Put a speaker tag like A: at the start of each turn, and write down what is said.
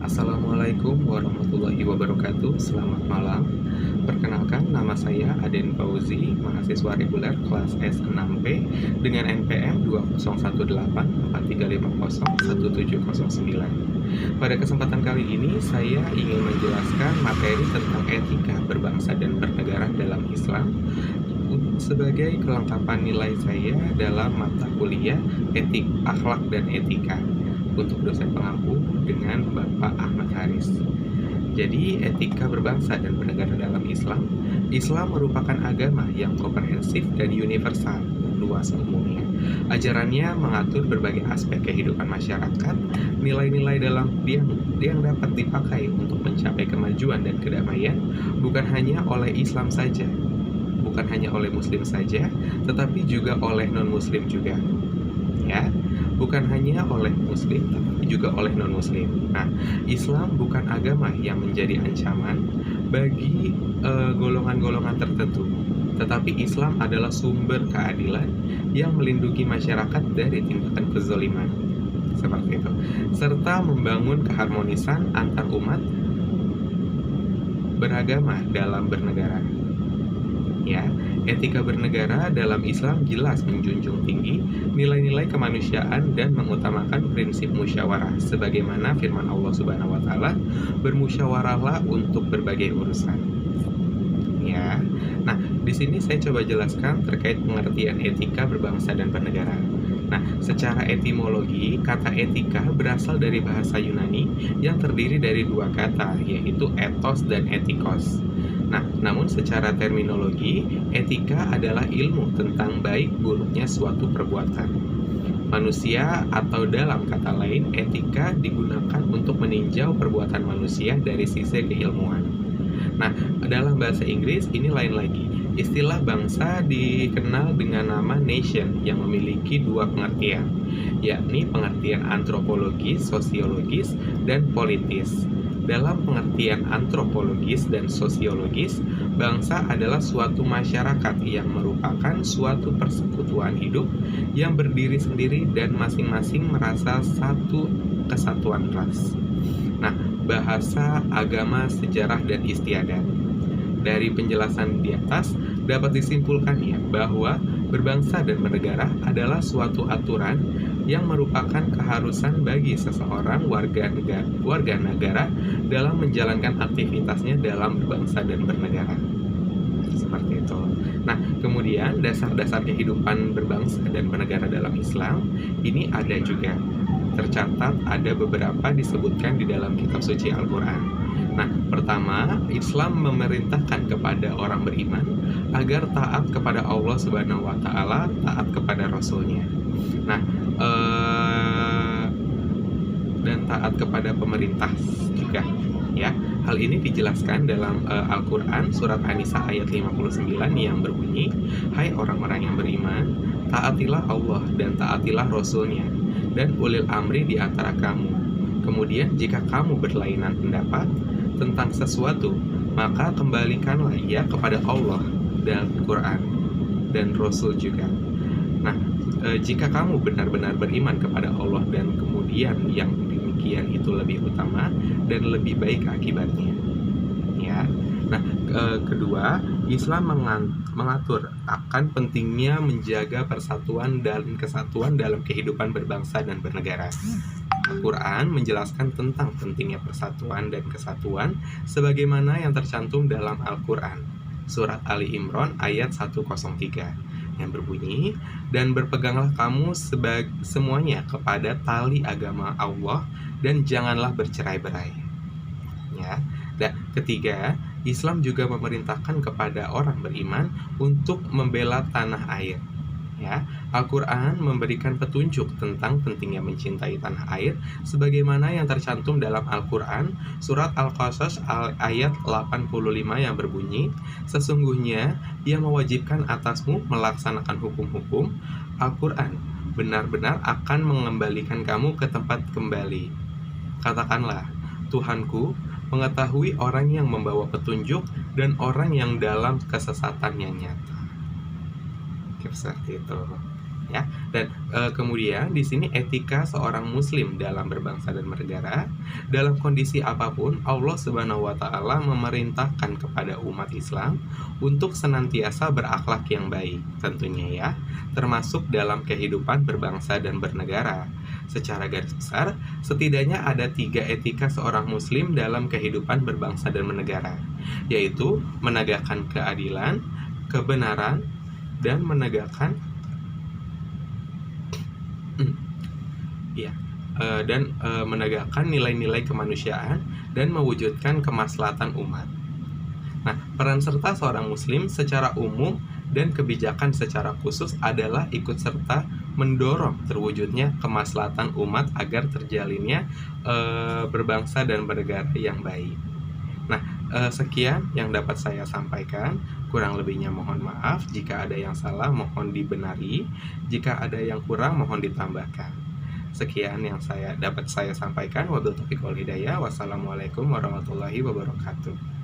A: Assalamualaikum warahmatullahi wabarakatuh. Selamat malam. Perkenalkan, nama saya Aden Fauzi, mahasiswa reguler kelas S6P dengan NPM 201843501709. Pada kesempatan kali ini, saya ingin menjelaskan materi tentang etika berbangsa dan bernegara dalam Islam sebagai kelengkapan nilai saya dalam mata kuliah Etik, Akhlak, dan Etika untuk dosen pengampu dengan Bapak Ahmad Haris. Jadi, etika berbangsa dan bernegara dalam Islam, Islam merupakan agama yang komprehensif dan universal, luas umumnya. Ajarannya mengatur berbagai aspek kehidupan masyarakat, nilai-nilai dalam yang dapat dipakai untuk mencapai kemajuan dan kedamaian, bukan hanya oleh Islam saja, bukan hanya oleh Muslim saja, tetapi juga oleh non-Muslim juga. Ya, bukan hanya oleh Muslim, tapi juga oleh non-Muslim. Nah, Islam bukan agama yang menjadi ancaman bagi golongan-golongan tertentu, tetapi Islam adalah sumber keadilan yang melindungi masyarakat dari tindakan kezaliman, seperti itu, serta membangun keharmonisan antar umat beragama dalam bernegara. Ya, etika bernegara dalam Islam jelas menjunjung tinggi nilai-nilai kemanusiaan dan mengutamakan prinsip musyawarah sebagaimana firman Allah Subhanahu wa taala, bermusyawarahlah untuk berbagai urusan. Ya. Nah, di sini saya coba jelaskan terkait pengertian etika berbangsa dan bernegara. Nah, secara etimologi, kata etika berasal dari bahasa Yunani yang terdiri dari dua kata, yaitu ethos dan etikos. Nah, namun secara terminologi, etika adalah ilmu tentang baik buruknya suatu perbuatan manusia, atau dalam kata lain, etika digunakan untuk meninjau perbuatan manusia dari sisi keilmuan. Nah, dalam bahasa Inggris ini lain lagi. Istilah bangsa dikenal dengan nama nation yang memiliki dua pengertian, yakni pengertian antropologis, sosiologis, dan politis. Dalam pengertian antropologis dan sosiologis, bangsa adalah suatu masyarakat yang merupakan suatu persekutuan hidup yang berdiri sendiri dan masing-masing merasa satu kesatuan ras. Nah, bahasa, agama, sejarah, dan istiadat. Dari penjelasan di atas dapat disimpulkan ya bahwa berbangsa dan bernegara adalah suatu aturan yang merupakan keharusan bagi seseorang warga negara dalam menjalankan aktivitasnya dalam berbangsa dan bernegara. Seperti itu. Nah, kemudian dasar-dasar kehidupan berbangsa dan bernegara dalam Islam ini ada juga. Tercatat ada beberapa disebutkan di dalam kitab suci Al-Quran. Nah, pertama, Islam memerintahkan kepada orang beriman agar taat kepada Allah Subhanahu wa taala, taat kepada Rasul-Nya. Nah, dan taat kepada pemerintah juga, ya. Hal ini dijelaskan dalam Al-Quran surat An-Nisa ayat 59 yang berbunyi, "Hai orang-orang yang beriman, taatilah Allah dan taatilah Rasul-Nya dan ulil amri di antara kamu. Kemudian jika kamu berlainan pendapat tentang sesuatu, maka kembalikanlah ia kepada Allah dan Quran dan Rasul juga." Nah, jika kamu benar-benar beriman kepada Allah dan kemudian yang demikian itu lebih utama dan lebih baik akibatnya. Ya. Nah, kedua, Islam mengatur akan pentingnya menjaga persatuan dan kesatuan dalam kehidupan berbangsa dan bernegara. Al-Quran menjelaskan tentang pentingnya persatuan dan kesatuan sebagaimana yang tercantum dalam Al-Quran surat Ali Imran ayat 103 yang berbunyi, "Dan berpeganglah kamu semuanya kepada tali agama Allah dan janganlah bercerai-berai." Ya. Dan ketiga, Islam juga memerintahkan kepada orang beriman untuk membela tanah air. Ya, Al-Quran memberikan petunjuk tentang pentingnya mencintai tanah air sebagaimana yang tercantum dalam Al-Quran surat Al-Qasas ayat 85 yang berbunyi, "Sesungguhnya Dia mewajibkan atasmu melaksanakan hukum-hukum Al-Quran, benar-benar akan mengembalikan kamu ke tempat kembali. Katakanlah, Tuhanku mengetahui orang yang membawa petunjuk dan orang yang dalam kesesatan yang nyata." Seperti itu, ya. Dan kemudian di sini etika seorang muslim dalam berbangsa dan bernegara, dalam kondisi apapun Allah Subhanahu wa taala memerintahkan kepada umat Islam untuk senantiasa berakhlak yang baik tentunya ya, termasuk dalam kehidupan berbangsa dan bernegara. Secara garis besar, setidaknya ada 3 etika seorang muslim dalam kehidupan berbangsa dan bernegara, yaitu menegakkan keadilan, kebenaran, dan menegakkan ya, menegakkan nilai-nilai kemanusiaan dan mewujudkan kemaslahatan umat. Nah, peran serta seorang muslim secara umum dan kebijakan secara khusus adalah ikut serta mendorong terwujudnya kemaslahatan umat agar terjalinnya berbangsa dan bernegara yang baik. Nah, sekian yang dapat saya sampaikan. Kurang lebihnya mohon maaf. Jika ada yang salah mohon dibenari. Jika ada yang kurang mohon ditambahkan. Sekian yang dapat saya sampaikan. Wabillahi taufiq wal hidayah. Wassalamualaikum warahmatullahi wabarakatuh.